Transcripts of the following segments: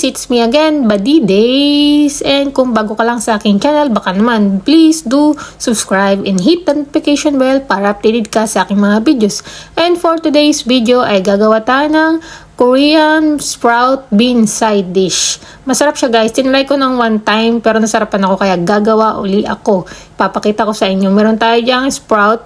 guys, it's me again, Buddy Days. And kung bago ka lang sa aking channel, baka naman, please do subscribe and hit the notification bell para updated ka sa aking mga videos. And for today's video ay gagawa tayo ng Korean sprout bean side dish. Masarap siya guys, tinry ko ng one time pero nasarapan ako kaya gagawa uli ako. Papakita ko sa inyo. Meron tayo diyang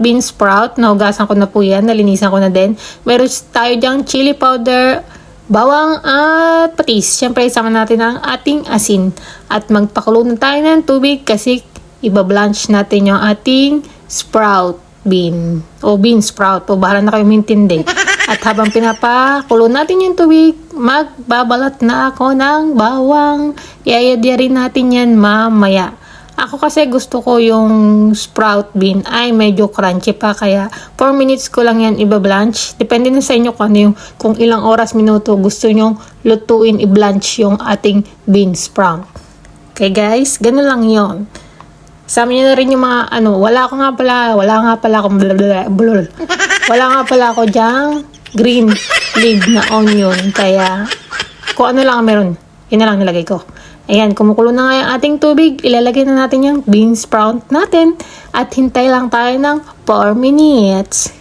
bean sprout, nahugasan ko na po yan, nalinisan ko na din. Meron tayo diyang chili powder, bawang at patis. Siyempre, isama natin ang ating asin. At magpakulo na tayo ng tubig kasi ibablanch natin yung ating sprout bean. O bean sprout. O bahala na kayo mintindi. At habang pinapakulo natin yung tubig, magbabalat na ako ng bawang. Iayadya rin natin yan mamaya. Ako kasi gusto ko yung sprout bean ay medyo crunchy pa kaya 4 minutes ko lang yan ibablanch. Depende na sa inyo kung ilang oras minuto gusto nyo lutuin i-blanch yung ating bean sprout. Okay guys, ganun lang yon. Sama nyo na rin yung mga wala nga pala ako dyang green leaf na onion kaya kung ano lang meron, yun na lang nilagay ko. Ayan, kumukulo na nga yung ating tubig. Ilalagay na natin yung bean sprout natin. At hintay lang tayo ng 4 minutes.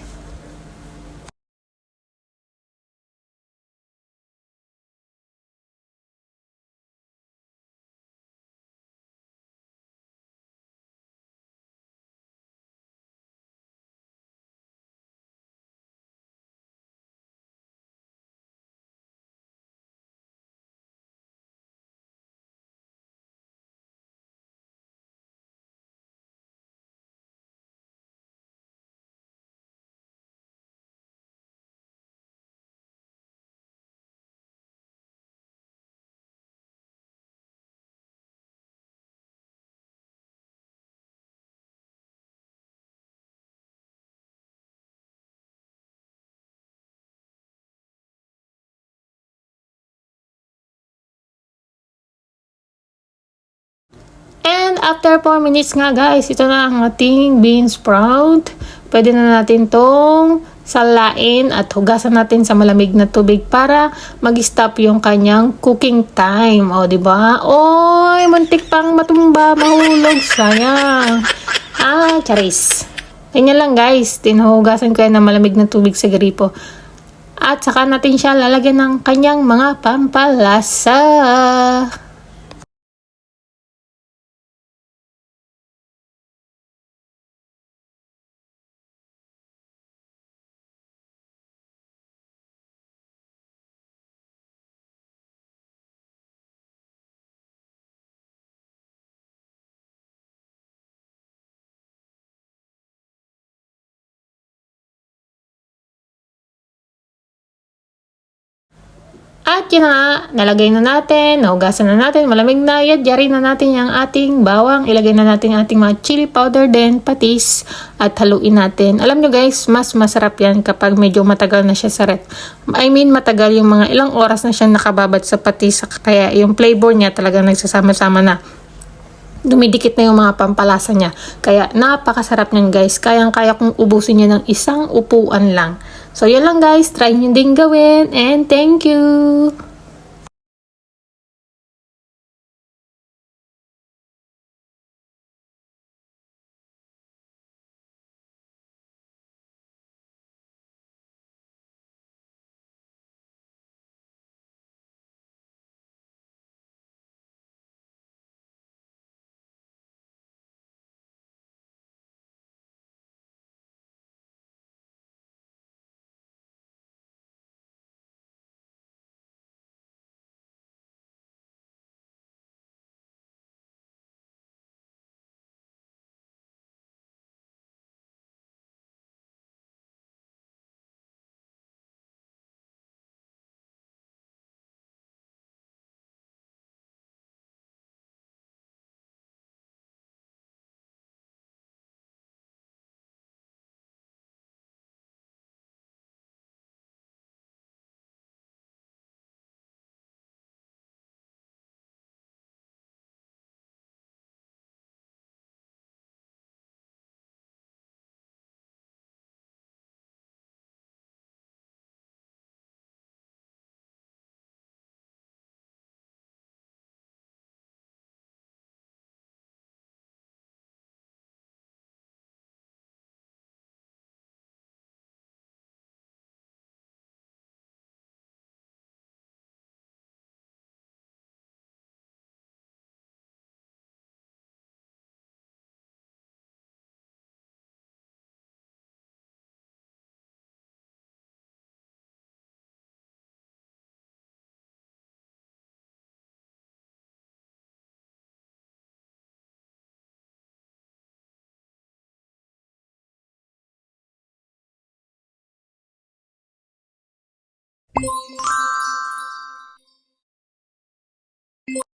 And after 4 minutes nga guys, ito na ang ating bean sprout. Pwede na natin tong salain at hugasan natin sa malamig na tubig para mag-stop yung kanyang cooking time. O, diba? Oy, muntik pang matumba, mahulog. Sayang. Charis. Ganyan lang guys. Tinuhugasan ko yan ng malamig na tubig sa gripo. At saka natin siya lalagyan ng kanyang mga pampalasa. At yun na, nalagay na natin, nahugasan na natin, malamig na, yadyarin na natin yung ating bawang, ilagay na natin yung ating mga chili powder din, patis, at haluin natin. Alam nyo guys, mas masarap yan kapag medyo matagal na siya sa ref. Matagal yung mga ilang oras na siya nakababad sa patis, kaya yung flavor niya talagang nagsasama-sama na. Dumidikit na yung mga pampalasa niya. Kaya napakasarap niyan guys. Kayang-kaya kong ubusin niya ng isang upuan lang. So, yun lang guys. Try nyo din gawin. And thank you!